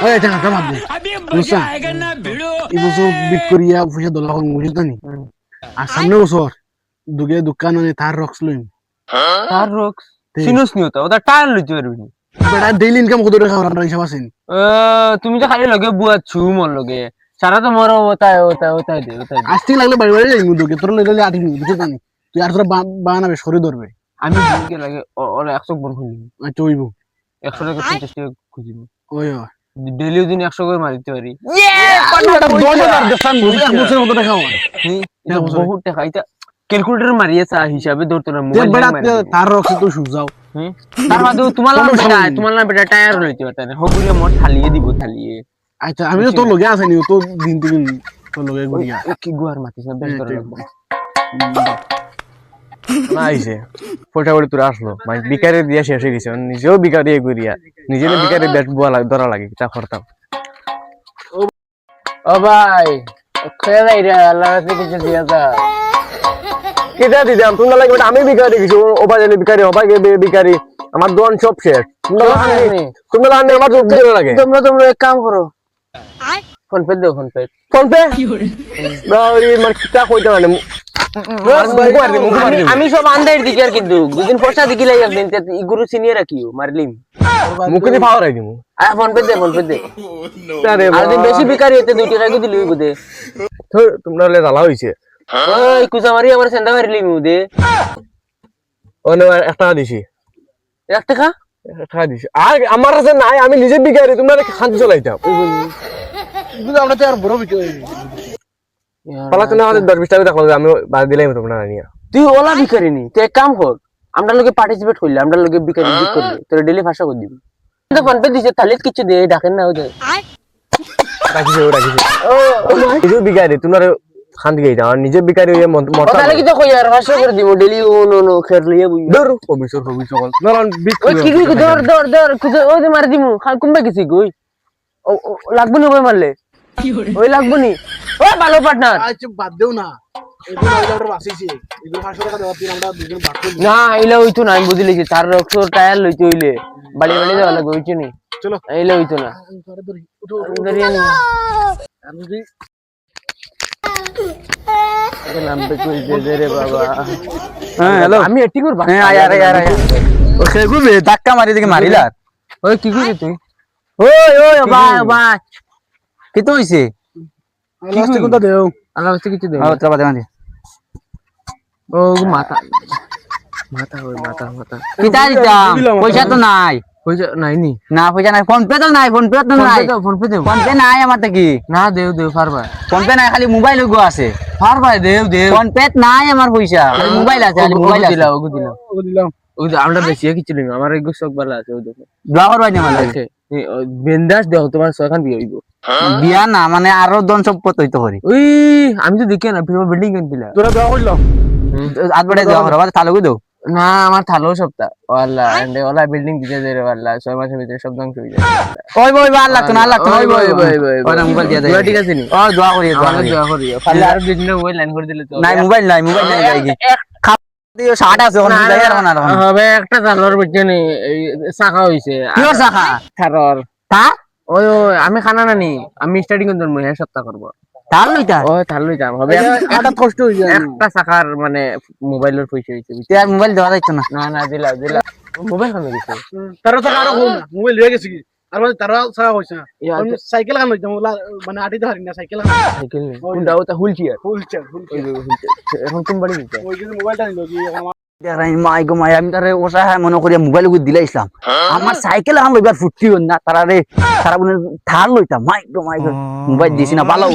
ওই টাকা কামা দে বুঝছা এই বছর বিক করিয়া পয়সা দলা কম বুঝছ নি আর সামনে বছর দুগে দোকান আনে তার রক্স লইম তার রক্স সিনুস নি হতো ওটা টায়ার লইতে পারবি বেটা ডেইলি ইনকাম কত টাকা খাওয়ার হিসাব আছে তুমি যে খালি লগে বুয়া ছু মন লগে সারা তো মরো ওটাই দে আস্তি লাগলে বাড়ি বাড়ি যাইমু দুগে তোর লইলে আটি বুঝছ নি তুই আর তোরা বানাবে সরে ধরবে আমি দিনকে লাগে ওরা 100 বন খুলি আচ্ছা হইবো 100 টাকা 50 টাকা খুঁজিব ওই ডেইলি দিন 100 করে মারিতে পারি বহুত টাকা এটা ক্যালকুলেটর মারিয়ে চা হিসাবে ধরতো না মোবাইল তার রক্স তো সুজাও তার বাদে তোমার না বেটা টায়ার লইতে পারতা না হগুলিয়া মোর থালিয়ে দিব থালিয়ে আচ্ছা আমি তো তোর লগে আছে নি তো দিন দিন তোর লগে গড়িয়া কি গুয়ার মাতিস না বেশ করে লাগবে না আইছে ফটা করে তোরা আসলো মানে বিকারে দিয়া শেষ হয়ে গেছে নিজেও বিকারে গড়িয়া নিজে বিকারে ব্যাট বলা ধরা লাগে চা করতাম ও ভাই খেলাই রে আল্লাহ রাতে কিছু দিয়া যা কেটা দিদাম তোমরা লাগবে আমি বিকারে গেছি ও বাজারে বিকারি ও বাগে বিকারি আমার দোকান সব শেষ তোমরা আমার যোগ দিতে লাগে তোমরা এক কাম করো ফোন পে দাও ফোন পে বাড়ি মার কিটা কইতা মানে আমি সব আন্দার দিকে আর কিন্তু দুদিন পয়সা দিকি লাই একদিন ইগুরু সিনিয়র রাখিও মারলিম মুখে দি পাওয়ার আই দিমু ফোন পে দে আরে আর দিন বেশি বিকারি হতে 2 টাকা দিলি হইব দে তোমরা লে জ্বালা হইছে ওই কুজা মারি আমার সেন্দা মারলিম দে ওনে একটা দিছি 1 টাকা টাকা দিছি আর আমার কাছে নাই আমি নিজে বিকারি তোমরা খান্তি চলাইতাম কিন্তু আমরা তো আর বড় বিক্রি পালা তো না আমাদের 10-20 টাকা দেখো আমি বাদ দিলাম তোমরা নিয়া তুই ওলা বিকারি নি তুই এক কাম কর আমরা লগে পার্টিসিপেট হইলে আমরা লগে বিকারি বিক করবে তোর ডেইলি ভাষা কর দিবি তো ফোন পে দিছে তাহলে কিছু দে ডাকেন না ওই রাখিছে ও নিজে বিকারি তোমরা খান্তি গাইতা আর নিজে বিকারি হইয়া মত তাহলে কি তো কই আর ভাষা করে দিব ডেইলি ও নো খের লিয়ে বুই দর কবিসর কল না বিক ওই কি কি দর কুজা ওই যে মার দিমু কুম্বা গেছি কই ও লাগবো না ওই মারলে ওই লাগবো নি ও ভালো পার্টনার আচ্ছা বাদ দেও না এগুলো অর্ডার আসিছে এগুলো 500 টাকা দেওয়ার দিন আমরা দুজন ভাগ করি না ইলা হইতো না আমি বুঝি লিছি তার রক্সর টায়ার লইতে হইলে বাড়ি দেওয়া লাগবে হইতো নি চলো ইলা হইতো না ধরিয়ে নি আমি যদি নামবে কই দে রে বাবা হ্যাঁ হ্যালো আমি এটি করব হ্যাঁ আয় ও খেগু বে ধাক্কা মারি দিকে মারিলা ওই কি কইছিস তুই ওই ভাই কি তো হইছে লাস্টে কোনটা দেও আল্লাহ কাছে কিছু দে হ্যাঁ চলা দে ও মাথা কিতা দিতাম পয়সা তো নাই পয়সা নাই নি না পয়সা নাই ফোন পে তো নাই ফোন পে দে ফোন পে নাই আমার কি না দেও পারবা ফোন পে নাই খালি মোবাইল গো আছে পারবা দেও ফোন পে নাই আমার পয়সা খালি মোবাইল আছে খালি মোবাইল দিলাও দিলাম ওই আমরা বেশি কিছু নেই আমার এগো শখ ভালো আছে ওই দেখো ব্লাওয়ার বাই না লাগে বিন্দাস দেখো তোমার ছয়খান বিয়ে হইব বিয়া না মানে আরো দন সম্পদ হইতো করি ওই আমি তো দেখি না বিল্ডিং কিনছিলাম তোরা দেওয়া কইলো আজ বড় দেওয়া হবে তাহলে কই না আমার থালো সপ্তাহ ওয়াল্লাহ এন্ড ওলা বিল্ডিং দিতে দে রে ওয়াল্লাহ 6 মাসের ভিতরে সব ধ্বংস হয়ে যায় ওই আল্লাহ তো না আল্লাহ তো ওই ওই মোবাইল দিয়া দেয় ঠিক আছে নি ও দোয়া করিও তাহলে আর দুই দিন মোবাইল লাইন করে দিলে তো নাই মোবাইল নাই যাইগি দিও 60 আছে ওখানে যাই আর না হবে একটা থালোর বুঝছে নি শাখা হইছে কিও শাখা থারর তা ওই আমি খানা নানি আমি স্টার্টিং করব মই এক সপ্তাহ করব তার লইতা ওই থাল লইতাম হবে একটা কষ্ট হই যায় একটা শাখার মানে মোবাইলের পয়সা হইছে তুই আর মোবাইল দেওয়া যাইতো না না দিলা মোবাইল খানে গেছে তারা তো আরো কম না মোবাইল লয়ে গেছে কি আর মানে তারা ছাড়া হইছে না সাইকেল খান হইছে মানে আটিতে পারি না সাইকেল নেই কোনটা ওটা হুইল চেয়ার এখন কোন বাড়ি নিতে ওই যে মোবাইলটা নিলো কি মাই গো মাই আমি তারে ওসাহায় মনে করি মোবাইল গুলো দিলা ইসলাম আমার সাইকেল আন লইবার ফুটি হন না তারা রে তারা বলে থার লইতা মাই গো মোবাইল দিছি না ভালো